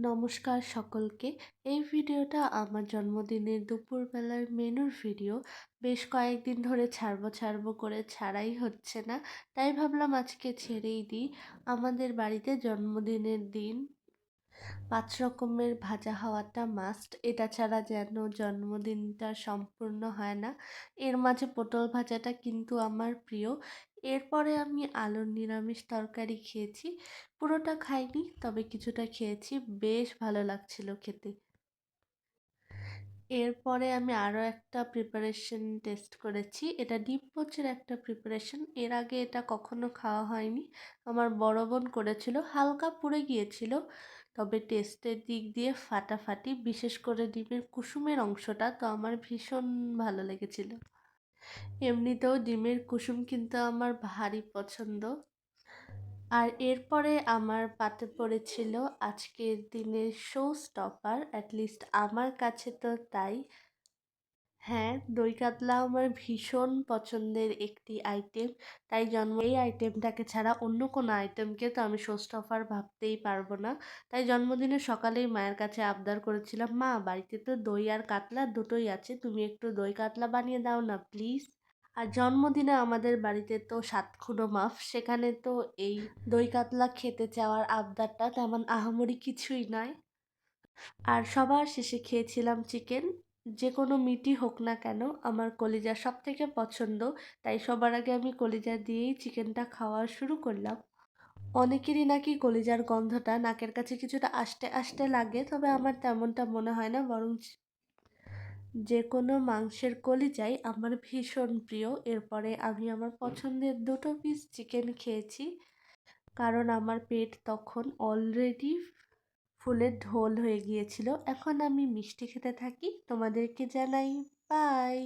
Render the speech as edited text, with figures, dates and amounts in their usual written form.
নমস্কার সকলকে। এই ভিডিওটা আমার জন্মদিনের দুপুরবেলার মেনুর ভিডিও। বেশ কয়েকদিন ধরে ছাড়বো করে ছাড়াই হচ্ছে না। তাই ভাবলাম আজকে ছেড়েই দিই। আমাদের বাড়িতে জন্মদিনের দিন ৫ রকমের ভাজা হওয়াটা মাস্ট। এটা ছাড়া যেন জন্মদিনটা সম্পূর্ণ হয় না। এর মাঝে পটল ভাজাটা কিন্তু আমার প্রিয়। এরপরে আমি আলুর নিরামিষ তরকারি খেয়েছি। পুরোটা খাইনি, তবে কিছুটা খেয়েছি। বেশ ভালো লাগছিল খেতে। এরপরে আমি আরও একটা প্রিপারেশন টেস্ট করেছি। এটা ডিম পোচের একটা প্রিপারেশন। এর আগে এটা কখনো খাওয়া হয়নি। আমার বড় বোন করেছিল, হালকা পুড়ে গিয়েছিল, তবে টেস্টের দিক দিয়ে ফাটাফাটি। বিশেষ করে ডিমের কুসুমের অংশটা তো আমার ভীষণ ভালো লেগেছিল। এমনিতেও ডিমের কুসুম কিন্তু আমার ভারী পছন্দ। আর এরপরে আমার পাতে পড়েছিল আজকের দিনের শো স্টপার, অ্যাটলিস্ট আমার কাছে তো তাই। হ্যাঁ, দই কাতলা আমার ভীষণ পছন্দের একটি আইটেম। তাই এই আইটেমটাকে ছাড়া অন্য কোনো আইটেমকে তো আমি শো স্টপার ভাবতেই পারবো না। তাই জন্মদিনের সকালেই মায়ের কাছে আবদার করেছিলাম, মা বাড়িতে তো দই আর কাতলা দুটোই আছে, তুমি একটু দই কাতলা বানিয়ে দাও না প্লিজ। আর জন্মদিনে আমাদের বাড়িতে তো ৭ খুনো মাফ, সেখানে তো এই দই কাতলা খেতে চাওয়ার আবদারটা তেমন আহামরি কিছুই নয়। আর সবার শেষে খেয়েছিলাম চিকেন। যে কোনো মিটই হোক না কেন, আমার কলিজা সবথেকে পছন্দ। তাই সবার আগে আমি কলিজা দিয়েই চিকেনটা খাওয়া শুরু করলাম। অনেকেরই নাকি কলিজার গন্ধটা নাকের কাছে কিছুটা আষ্টে আষ্টে লাগে, তবে আমার তেমনটা মনে হয় না, বরং যে কোনো মাংসের কলিজাই আমার ভীষণ প্রিয়। এরপরে আমি আমার পছন্দের ২টো পিস চিকেন খেয়েছি, কারণ আমার পেট তখন অলরেডি ফুলে ঢোল হয়ে গিয়েছিল। এখন আমি মিষ্টি খেতে থাকি। তোমাদেরকে জানাই বাই।